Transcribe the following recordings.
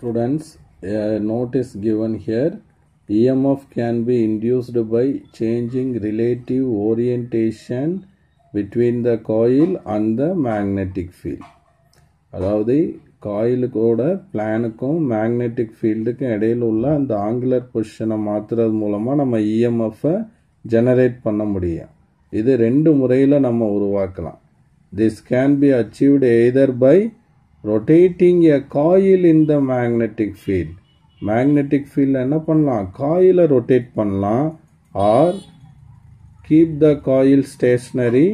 Students, a note is given here. EMF can be induced by changing relative orientation between the coil and the magnetic field. அதாவது காயிலுக்கோட பிளானுக்கும் magnetic ஃபீல்டுக்கும் இடையில் உள்ள அந்த angular பொசிஷனை மாற்றுறது மூலமாக நம்ம இஎம்எஃப்பை ஜெனரேட் பண்ண முடியும். இது ரெண்டு முறையில் நம்ம உருவாக்கலாம். This can be achieved either by rotating a coil in the magnetic field. Magnetic field என்ன பண்ணலாம், காயிலை ரொட்டேட் பண்ணலாம், or keep the coil stationary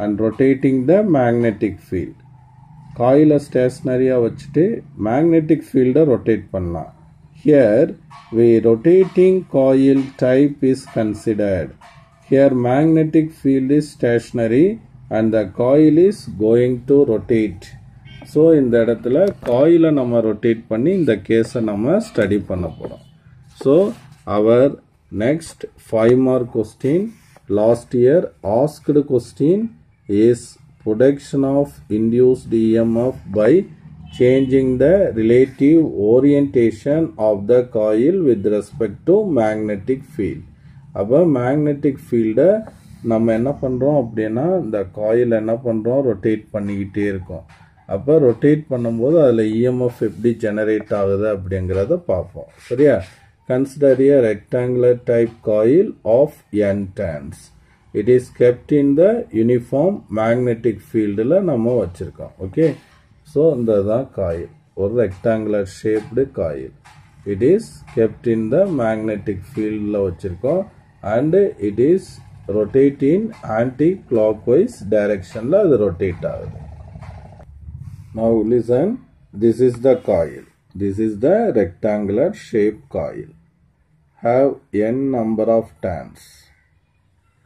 and rotating the magnetic field. காயிலை ஸ்டேஷ்னரியாக வச்சுட்டு மேக்னெட்டிக் ஃபீல்டை ரொட்டேட் பண்ணலாம். Here we rotating coil type is considered. Here magnetic field is stationary and the coil is going to rotate. So இந்த இடத்துல காயிலை நம்ம rotate பண்ணி இந்த கேஸை நம்ம ஸ்டடி பண்ண போகிறோம். So our next 5 mark question, last year asked question is production of induced EMF by changing the relative orientation of the coil with respect to magnetic field. அப்போ magnetic field நம்ம என்ன பண்ணுறோம் அப்படின்னா இந்த காயில் என்ன பண்ணுறோம், ரொட்டேட் பண்ணிக்கிட்டே இருக்கோம். அப்போ ரொட்டேட் பண்ணும்போது அதில் இஎம்எஃப் எப்படி ஜெனரேட் ஆகுது அப்படிங்கிறத பார்ப்போம். சரியா? Consider a rectangular type coil of n turns. It is kept in the uniform magnetic field நம்ம வச்சிருக்கோம். ஓகே, ஸோ இந்த தான் காயில், ஒரு rectangular shaped coil. It is kept in the magnetic field வச்சிருக்கோம் and it is rotate in anti-clockwise direction அது rotate ஆகுது. Now listen, this is the coil. This is the rectangular shape coil. Have n number of turns.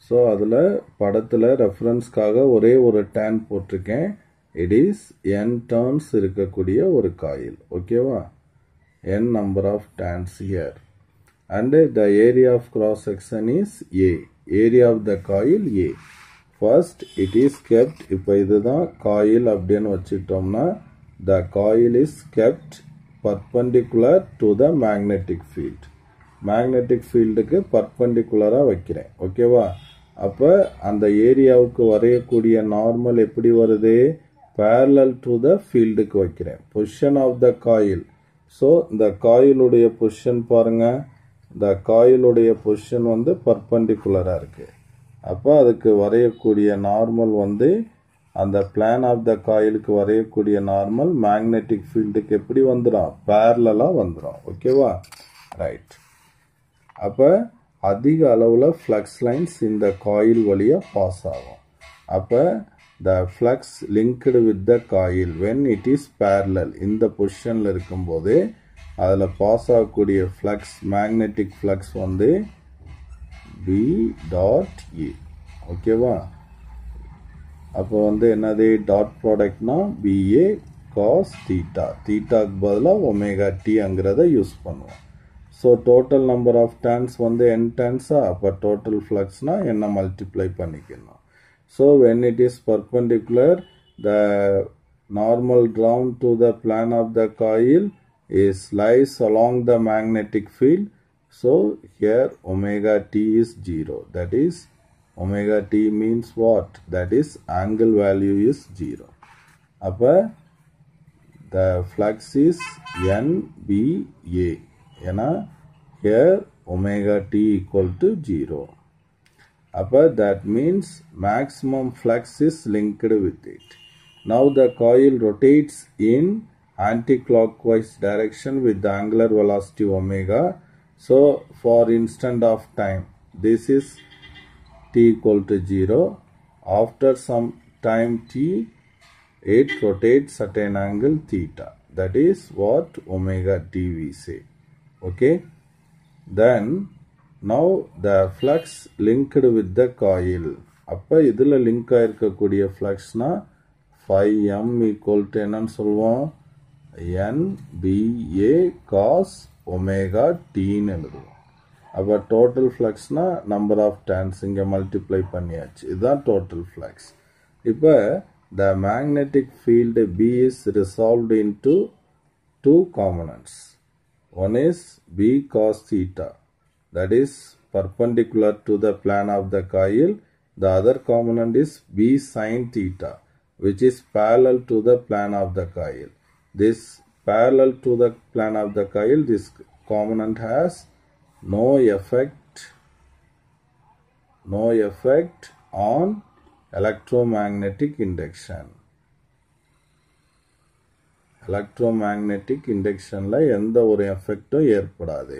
So அதில் படத்தில் ரெஃபரன்ஸ்க்காக ஒரே ஒரு tan போட்டிருக்கேன். It is n turns இருக்கக்கூடிய ஒரு coil. ஓகேவா? n number of turns here and the area of cross section is A. Area of the coil A. First it is kept. இப்போ இதுதான் காயில் அப்படின்னு வச்சுக்கிட்டோம்னா the coil is kept perpendicular to the magnetic field. Magnetic ஃபீல்டுக்கு பர்பண்டிகுலராக வைக்கிறேன். ஓகேவா? அப்போ அந்த ஏரியாவுக்கு வரையக்கூடிய நார்மல் எப்படி வருது, parallel டு த ஃபீல்டுக்கு வைக்கிறேன். Position of the coil. So இந்த காயிலுடைய பொசிஷன் பாருங்க, இந்த காயிலுடைய பொசிஷன் வந்து பர்பண்டிகுலராக இருக்கு. அப்போ அதுக்கு வரையக்கூடிய நார்மல் வந்து அந்த பிளான் ஆஃப் த காயிலுக்கு வரையக்கூடிய நார்மல் மேக்னெட்டிக் ஃபீல்டுக்கு எப்படி வந்துடும், பேரலாக வந்துடும். ஓகேவா? ரைட். அப்போ அதிக அளவில் ஃப்ளக்ஸ் லைன்ஸ் இந்த காயில் வழியாக பாஸ் ஆகும். அப்போ the flux linked with the coil when it is parallel, இந்த பொசிஷனில் இருக்கும்போது அதில் பாஸ் ஆகக்கூடிய ஃப்ளக்ஸ், மேக்னெட்டிக் ஃப்ளக்ஸ் வந்து B டாட் A. ஓகேவா? அப்போ வந்து என்னது, டாட் ப்ராடக்ட்னா BA காஸ் தீட்டா, தீட்டாக்கு பதிலாக ஒமேகா Tங்கிறத யூஸ் பண்ணுவோம். So total number of turns வந்து n டர்ன்ஸா, அப்போ டோட்டல் ஃப்ளக்ஸ்னா என்ன மல்டிப்ளை பண்ணிக்கணும். So when it is perpendicular the normal drawn to the plane of the coil is lies along the magnetic field. So here omega t is 0. That is omega t means what? That is angle value is 0. அப்போ the flux is NBA. ஏன்னா here omega t equal to 0. அப்போ that means maximum flux is linked with it. Now the coil rotates in anti-clockwise direction with the angular velocity omega. So for instant of time this is t equal to 0. After some time t it rotates at an angle theta. That is what omega t we say. Okay, then now the flux linked with the coil. அப்போ இதில் link ஆகிருக்கக்கூடிய ஃப்ளக்ஸ்னா phi m equal to என்னன்னு சொல்லுவோம், NBA cos omega tன்னு எழுதுவோம். அப்போ total ஃப்ளக்ஸ்னா number of turns இங்கே multiply பண்ணியாச்சு. இதுதான் total flux. இப்போ the magnetic field B is resolved into two components. One is B cos theta, that is perpendicular to the plane of the coil. The other component is B sin theta, which is parallel to the plane of the coil. This parallel to the plane of the coil, this component has no effect on electromagnetic induction. Electromagnetic induction la எந்த ஒரு எஃபெக்டும் ஏற்படாது.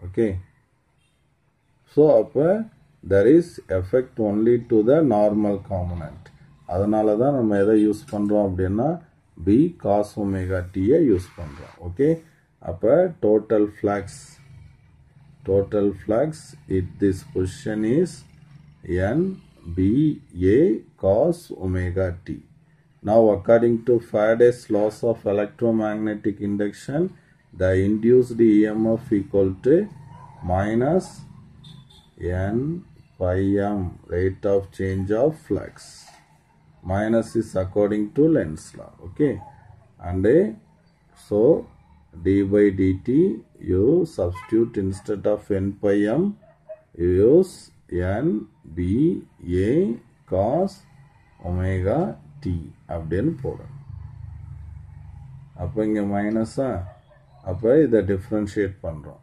Okay, so there is effect only to the normal component. அதனால தான் நம்ம எதை use பண்றோம் அப்படின்னா B cos omega t use பண்றோம். Okay, அப்ப total flux at this position is NBA cos omega t. Now according to Faraday's laws of electromagnetic induction, the induced EMF equal to minus N pi m, rate of change of flux. Minus is according to Lenz's law. Okay, and so d by dt you substitute instead of N pi m, you use N B A cos omega t அப்படின்னு போடும். அப்போ இங்கே மைனஸா, அப்போ இதை differentiate பண்ணுறோம்.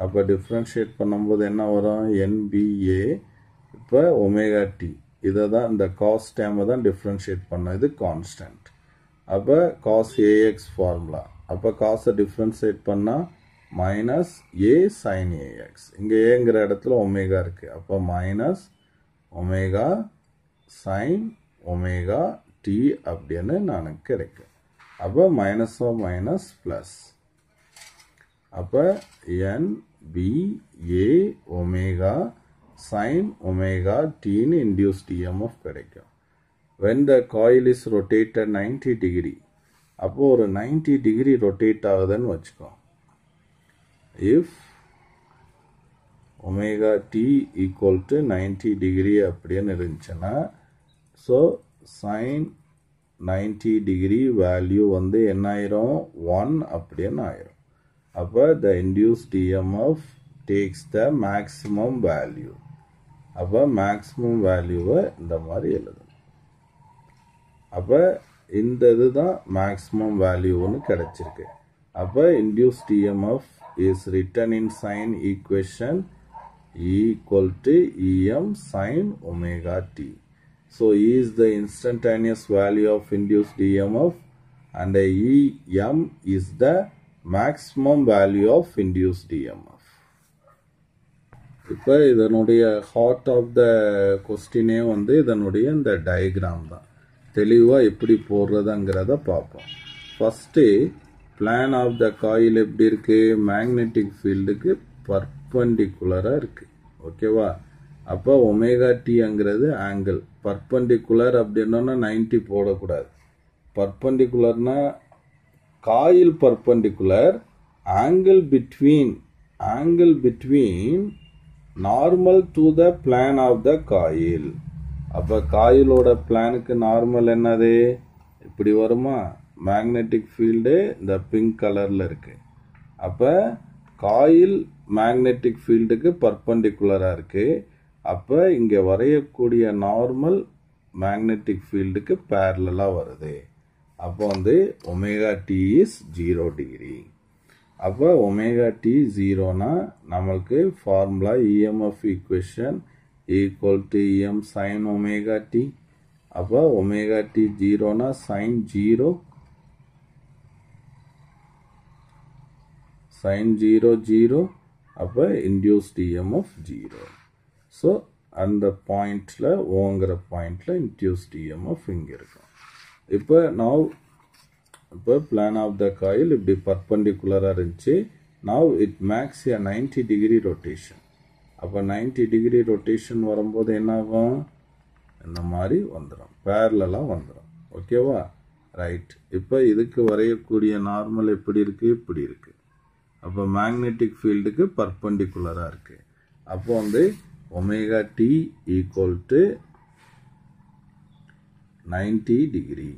அப்போ differentiate பண்ணும்போது என்ன வரும்? NBA. இப்போ ஒமேகா டி, இதை தான் இந்த காஸ் டேமை தான் டிஃப்ரென்ஷியேட் பண்ணோம். இது கான்ஸ்டன்ட். அப்போ காஸ் ஏஎக்ஸ் ஃபார்முலா. அப்போ காஸை டிஃப்ரென்ஷியேட் பண்ணால் மைனஸ் ஏ சைன் ஏஎக்ஸ். இங்கே ஏங்கிற இடத்துல ஒமேகா இருக்குது. அப்போ minus omega sine omega T அப்படின்னு எனக்கு கிடைக்கும். அப்போ மைனஸ் ஆஃப் மைனஸ் ப்ளஸ். அப்போ N B A omega sine omega டீன்னு இன்டியூஸ்ட் இஎம்எஃப் கிடைக்கும். when the coil is rotated 90 degree, அப்போ ஒரு 90 degree ரொட்டேட் ஆகுதுன்னு வச்சுக்கோ. if omega t equal to 90 degree அப்படின்னு இருந்துச்சுன்னா, ஸோ sin 90 degree வேல்யூ வந்து என்ன ஆயிரும்? 1 அப்படின்னு ஆயிரும். அப்போ the induced EMF takes the maximum value. அப்போ மேக்ஸிமம் வேல்யூவை இந்த மாதிரி எழுதணும். அப்போ இந்த இதுதான் மேக்ஸிமம் வேல்யூன்னு கிடைச்சிருக்கு. அப்போ induced EMF is written in sin equation equal to EM sin omega t. So E is the instantaneous value of induced EMF and EM is the maximum value of induced EMF. இப்போ இதனுடைய heart of the கொஸ்டினே வந்து இதனுடைய இந்த diagram தான். தெளிவாக எப்படி போடுறதுங்கிறத பார்ப்போம். First plane of the coil எப்படி இருக்குது? மேக்னெட்டிக் ஃபீல்டுக்கு பர்பண்டிகுலராக இருக்குது. ஓகேவா? அப்போ ஒமேகா டிங்கிறது ஆங்கிள். பர்பண்டிகுலர் அப்படின்னா 90 போடக்கூடாது. பர்பண்டிகுலர்னா coil perpendicular, angle between normal to the plane of the coil. அப்போ காயிலோட பிளானுக்கு நார்மல் என்னது? இப்படி வருமா? மேக்னெட்டிக் ஃபீல்டு இந்த பிங்க் கலரில் இருக்குது. அப்போ காயில் மேக்னெட்டிக் ஃபீல்டுக்கு பர்பண்டிகுலராக இருக்குது. அப்போ இங்கே வரையக்கூடிய நார்மல் மேக்னெட்டிக் ஃபீல்டுக்கு பேரலாக வருது. அப்போ வந்து ஒமேகா டி இஸ் 0 டிகிரி. அப்போ ஒமேகா டி 0னா நம்மளுக்கு formula EMF equation equal to EM sine omega T. அப்போ ஒமேகா டி 0னா சைன் 0, sin 0 0. அப்போ இன்டியூஸ்ட் இஎம்எஃப் 0. ஸோ அந்த பாயிண்டில் ஓங்கிற பாயிண்டில் இன்டியூஸ்ட் இஎம்எஃப் இங்கே இருக்கும். இப்போ பிளான் ஆஃப் த காயில் இப்படி பர்பண்டிகுலராக இருந்துச்சு. Now it makes a 90 degree rotation. அப்போ 90 டிகிரி ரொட்டேஷன் வரும்போது என்ன ஆகும்? இந்த மாதிரி வந்துடும், பேரலாக வந்துடும். ஓகேவா? ரைட். இப்போ இதுக்கு வரையக்கூடிய நார்மல் எப்படி இருக்குது? இப்படி இருக்குது. அப்போ மேக்னெட்டிக் ஃபீல்டுக்கு பர்பண்டிகுலராக இருக்குது. அப்போ வந்து omega T equal to 90 degree.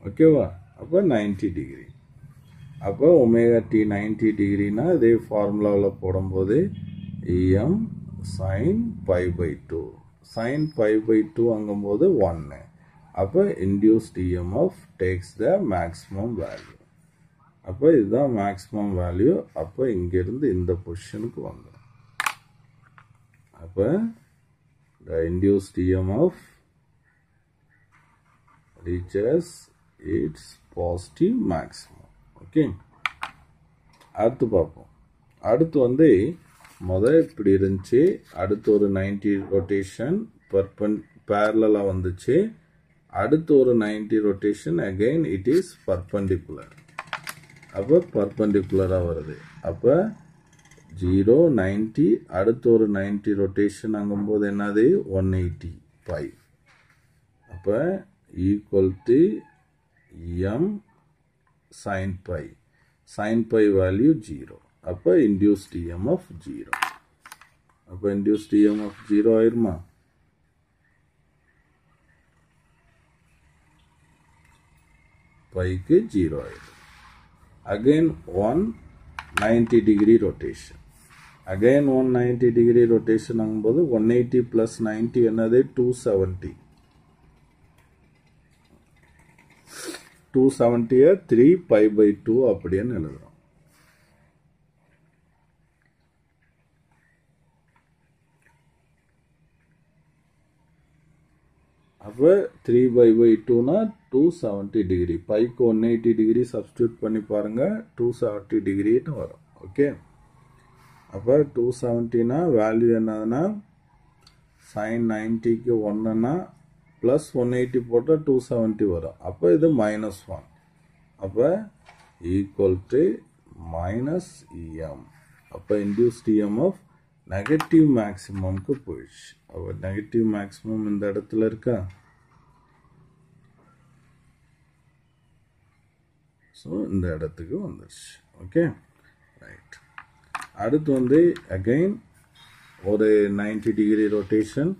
ஓகேவா? அப்போ 90 டிகிரி. அப்போ ஒமேகா டி 90 டிகிரினா இதே ஃபார்முலாவில் போடும்போது EM sin pi by 2. sin pi by 2 அங்கும்போது 1. அப்போ induced EMF takes the maximum value. அப்போ இதுதான் மேக்ஸிமம் வேல்யூ. அப்போ இங்கிருந்து இந்த பொசிஷனுக்கு வந்துடும். அப்போ the induced EMF reaches its positive maximum. Okay, அடுத்து பார்ப்போம். அடுத்து வந்து முதல் இப்படி இருந்துச்சு, அடுத்து ஒரு 90 ரொட்டேஷன் பேரலா வந்துச்சு, அடுத்து ஒரு 90 rotation again it is perpendicular. அப்போ பர்பெண்டிகுலராக வருது. அப்போ 0 90 அடுத்து ஒரு 90 ரொட்டேஷன் ஆகும்போது என்னது 185. அப்போ equal to M sin pi. sin pi value 0. அப்போ induced EMF 0. அப்போ induced EMF 0 ஆயிருமா? பைக்கு 0 ஆயிரும். Again 190 degree rotation. Again 190 degree rotation ஆகும்போது 180 plus 90 என்னது 270. 270 3 pi by 2 அப்படின்னு எழுதுறோம். அப்போ 3 by 2னா 270 degree. Bike 180 degree substitute பண்ணி பாருங்க, 270 டிகிரின்னு வரும். ஓகே, அப்போ 270னா வேல்யூ என்னதுன்னா sin 90க்கு 1னா ப்ளஸ் 180 போட்டால் 270 வரும். அப்போ இது -1. அப்போ ஈக்குவல் டு -EM. அப்போ இன்டியூஸ்ட் EMF நெகட்டிவ் மேக்ஸிமம்க்கு போயிடுச்சு. அப்போ நெகட்டிவ் மேக்ஸிமம் இந்த இடத்துல இருக்கா? ஸோ இந்த இடத்துக்கு வந்துடுச்சு. Okay, right. அடுத்து வந்து அகைன் ஒரு 90 டிகிரி ரொட்டேஷன்.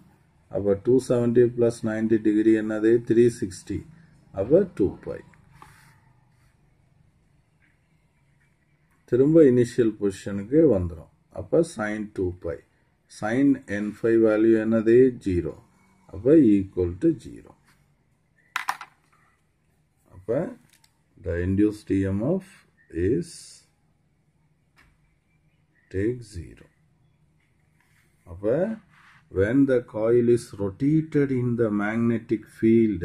அப்போ 270 ப்ளஸ் 90 டிகிரி என்னது 360. அப்போ 2 pi. திரும்ப இனிஷியல் பொசிஷனுக்கு வந்துடும். அப்போ sin 2 pi. sin n5 value என்னது 0. அப்போ ஈக்குவல் டு 0. அப்போ the induced EMF is take 0. அப்போ when the coil is rotated in the magnetic field,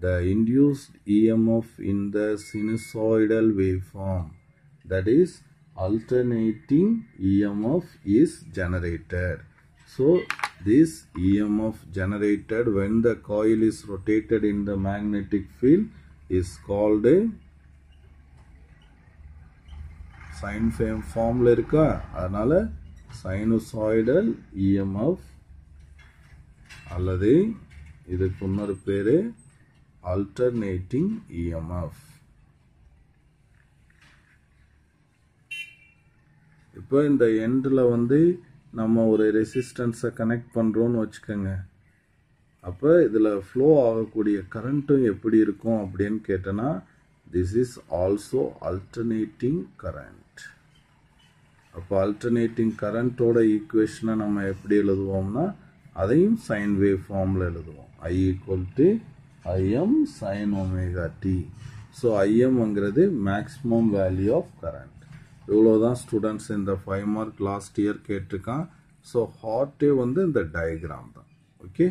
the induced EMF in the sinusoidal waveform, that is alternating EMF, is generated. So this EMF generated when the coil is rotated in the magnetic field is called a sine wave formula இருக்கா, அதனால sinusoidal EMF அல்லது இதுக்கு இன்னொரு பேரு alternating EMF. இப்போ இந்த எண்டில் வந்து நம்ம ஒரு ரெசிஸ்டன்ஸை கனெக்ட் பண்ணுறோன்னு வச்சுக்கோங்க. அப்போ இதில் ஃப்ளோ ஆகக்கூடிய கரண்ட்டும் எப்படி இருக்கும் அப்படின்னு கேட்டோன்னா, this is also alternating current. அப்போ அல்டர்னேட்டிங் கரண்ட்டோட ஈக்குவேஷனை நம்ம எப்படி எழுதுவோம்னா, அதையும் சைன் வேவ் ஃபார்மில் எழுதுவோம். I equal to IM sin omega t. So IMங்கிறது மேக்ஸிமம் வேல்யூ ஆஃப் கரண்ட். இவ்வளோதான் ஸ்டூடெண்ட்ஸ் இந்த 5 மார்க் லாஸ்ட் இயர் கேட்டிருக்கான். ஸோ ஹார்ட்டே வந்து இந்த டயக்ராம் தான். ஓகே.